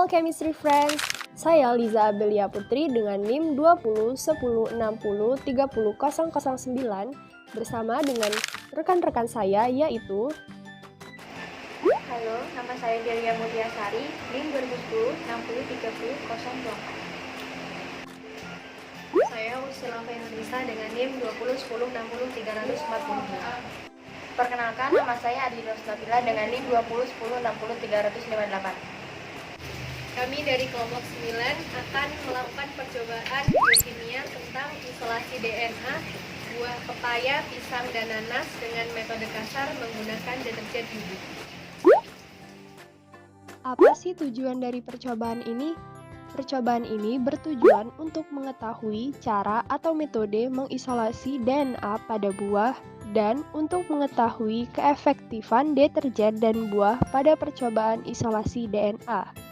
Chemistry Friends, saya Liza Abelia Putri dengan NIM 20 10 60 30 009 bersama dengan rekan-rekan saya yaitu Halo, nama saya Delia Mulyasari, NIM 2010 60 30 024. Saya Usila Fenrisa dengan NIM 20 10 60 342. Perkenalkan, nama saya Adi Rostabila dengan NIM 20 10 60 358. Kami dari kelompok 9 akan melakukan percobaan biokimia tentang isolasi DNA buah pepaya, pisang, dan nanas dengan metode kasar menggunakan deterjen bubuk. apa sih tujuan dari percobaan ini? Percobaan ini bertujuan untuk mengetahui cara atau metode mengisolasi DNA pada buah dan untuk mengetahui keefektifan deterjen dan buah pada percobaan isolasi DNA.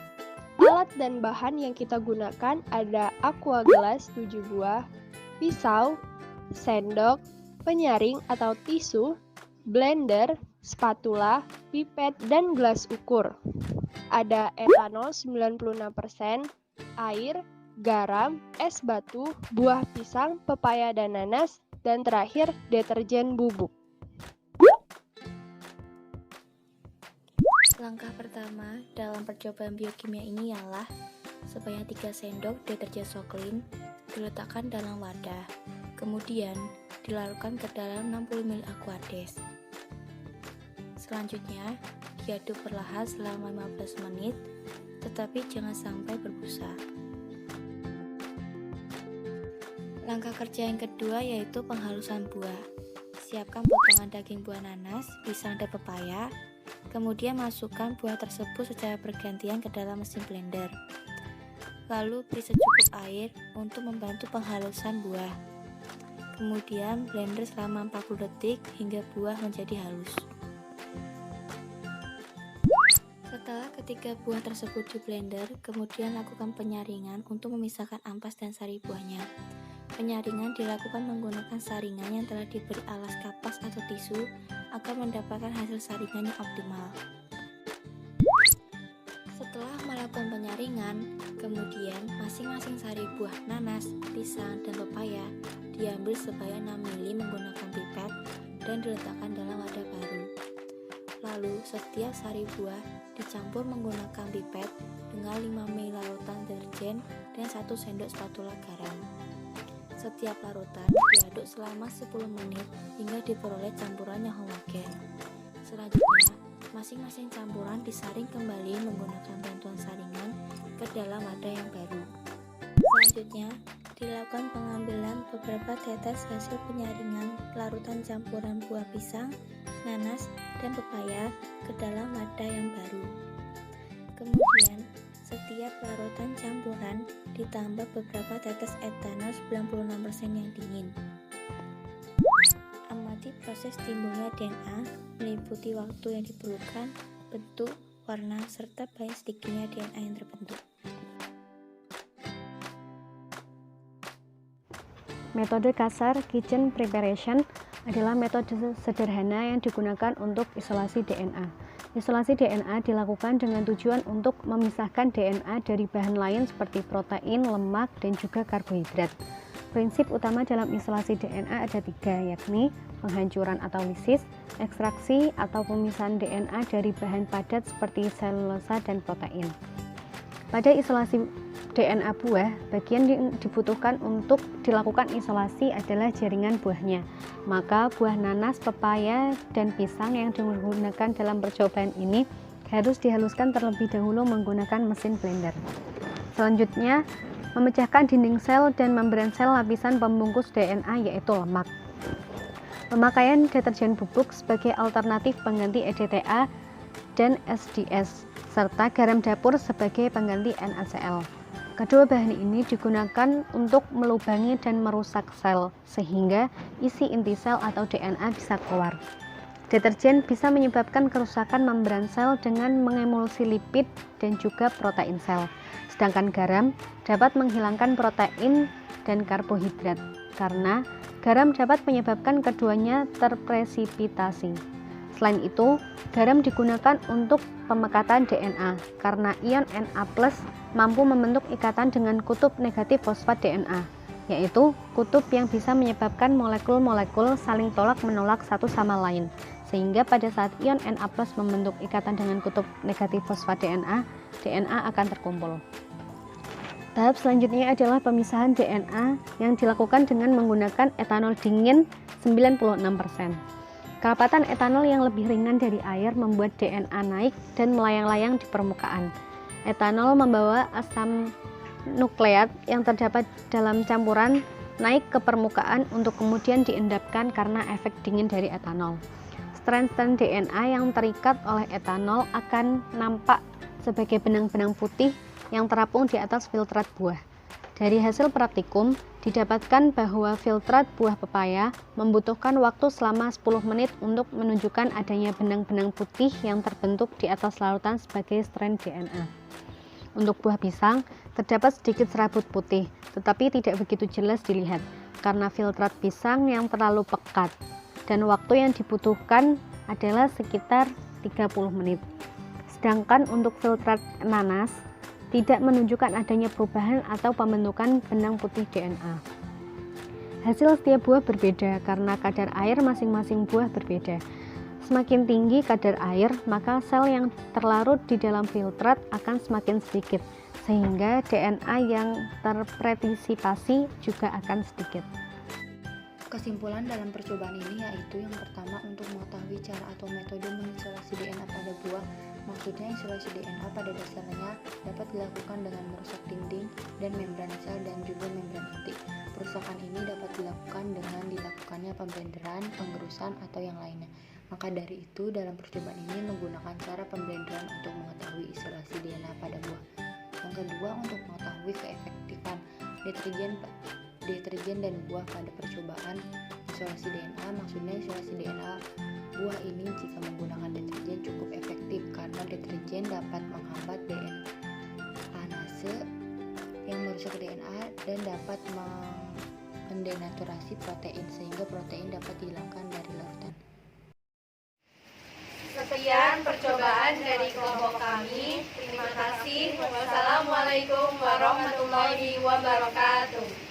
Alat dan bahan yang kita gunakan ada aqua gelas 7 buah, pisau, sendok, penyaring atau tisu, blender, spatula, pipet, dan gelas ukur. Ada etanol 96%, air, garam, es batu, buah pisang, pepaya dan nanas, dan terakhir deterjen bubuk. Langkah pertama dalam percobaan biokimia ini ialah sebanyak 3 sendok deterjen Soklin diletakkan dalam wadah, kemudian dilarutkan ke dalam 60 ml Aquades. Selanjutnya, diaduk perlahan selama 15 menit, tetapi jangan sampai berbusa. Langkah kerja yang kedua yaitu penghalusan buah. Siapkan potongan daging buah nanas, pisang, dan pepaya. Kemudian masukkan buah tersebut secara bergantian ke dalam mesin blender. Lalu beri secukup air untuk membantu penghalusan buah. Kemudian blender selama 40 detik hingga buah menjadi halus. Setelah ketiga buah tersebut di blender, kemudian lakukan penyaringan untuk memisahkan ampas dan sari buahnya. Penyaringan dilakukan menggunakan saringan yang telah diberi alas kapas atau tisu agar mendapatkan hasil saringan yang optimal. Setelah melakukan penyaringan, kemudian masing-masing sari buah nanas, pisang, dan pepaya diambil sebanyak 6 ml menggunakan pipet dan diletakkan dalam wadah baru. Lalu setiap sari buah dicampur menggunakan pipet dengan 5 ml larutan deterjen dan 1 sendok spatula garam. Setiap larutan diaduk selama 10 menit hingga diperoleh campuran yang homogen. Selanjutnya, masing-masing campuran disaring kembali menggunakan bantuan saringan ke dalam wadah yang baru. Selanjutnya, dilakukan pengambilan beberapa tetes hasil penyaringan larutan campuran buah pisang, nanas, dan pepaya ke dalam wadah yang baru. Kemudian, setiap larutan campuran ditambah beberapa tetes etanol 96% yang dingin. Amati proses timbulnya DNA meliputi waktu yang diperlukan, bentuk, warna, serta paling sedikitnya DNA yang terbentuk. Metode kasar kitchen preparation adalah metode sederhana yang digunakan untuk isolasi DNA. Isolasi DNA dilakukan dengan tujuan untuk memisahkan DNA dari bahan lain seperti protein, lemak, dan juga karbohidrat. Prinsip utama dalam isolasi DNA ada 3, yakni penghancuran atau lisis, ekstraksi atau pemisahan DNA dari bahan padat seperti selulosa dan protein. Pada isolasi DNA buah, bagian yang dibutuhkan untuk dilakukan isolasi adalah jaringan buahnya. Maka buah nanas, pepaya, dan pisang yang digunakan dalam percobaan ini harus dihaluskan terlebih dahulu menggunakan mesin blender. Selanjutnya, memecahkan dinding sel dan membran sel lapisan pembungkus DNA yaitu lemak. Pemakaian deterjen bubuk sebagai alternatif pengganti EDTA dan SDS, serta garam dapur sebagai pengganti NaCl. Kedua bahan ini digunakan untuk melubangi dan merusak sel, sehingga isi inti sel atau DNA bisa keluar. Deterjen bisa menyebabkan kerusakan membran sel dengan mengemulsi lipid dan juga protein sel. Sedangkan garam dapat menghilangkan protein dan karbohidrat, karena garam dapat menyebabkan keduanya terpresipitasi. Selain itu, garam digunakan untuk pemekatan DNA karena ion Na+ mampu membentuk ikatan dengan kutub negatif fosfat DNA, yaitu kutub yang bisa menyebabkan molekul-molekul saling tolak-menolak satu sama lain. Sehingga pada saat ion Na+ membentuk ikatan dengan kutub negatif fosfat DNA, DNA akan terkumpul. Tahap selanjutnya adalah pemisahan DNA yang dilakukan dengan menggunakan etanol dingin 96%. Kerapatan etanol yang lebih ringan dari air membuat DNA naik dan melayang-layang di permukaan. Etanol membawa asam nukleat yang terdapat dalam campuran naik ke permukaan untuk kemudian diendapkan karena efek dingin dari etanol. Strand-strand DNA yang terikat oleh etanol akan nampak sebagai benang-benang putih yang terapung di atas filtrat buah. Dari hasil praktikum, didapatkan bahwa filtrat buah pepaya membutuhkan waktu selama 10 menit untuk menunjukkan adanya benang-benang putih yang terbentuk di atas larutan sebagai strand DNA. Untuk buah pisang, terdapat sedikit serabut putih, tetapi tidak begitu jelas dilihat karena filtrat pisang yang terlalu pekat, dan waktu yang dibutuhkan adalah sekitar 30 menit. Sedangkan untuk filtrat nanas, tidak menunjukkan adanya perubahan atau pembentukan benang putih DNA. Hasil setiap buah berbeda karena kadar air masing-masing buah berbeda. Semakin tinggi kadar air, maka sel yang terlarut di dalam filtrat akan semakin sedikit, sehingga DNA yang terpartisipasi juga akan sedikit. Kesimpulan dalam percobaan ini yaitu yang pertama, untuk mengetahui cara atau metode mengisolasi DNA pada buah. Maksudnya isolasi DNA pada dasarnya dapat dilakukan dengan merusak dinding dan membran sel dan juga membran inti. Perusakan ini dapat dilakukan dengan dilakukannya pemblenderan, pengerusan, atau yang lainnya. Maka dari itu dalam percobaan ini menggunakan cara pemblenderan untuk mengetahui isolasi DNA pada buah. Yang kedua, untuk mengetahui keefektifan deterjen dan buah pada percobaan isolasi DNA. Maksudnya isolasi DNA buah ini jika menggunakan deterjen cukup efektif karena deterjen dapat menghambat DNA yang merusak DNA dan dapat mendenaturasi protein sehingga protein dapat dihilangkan dari larutan. Sekian percobaan dari kelompok kami. Terima kasih. Wassalamualaikum warahmatullahi wabarakatuh.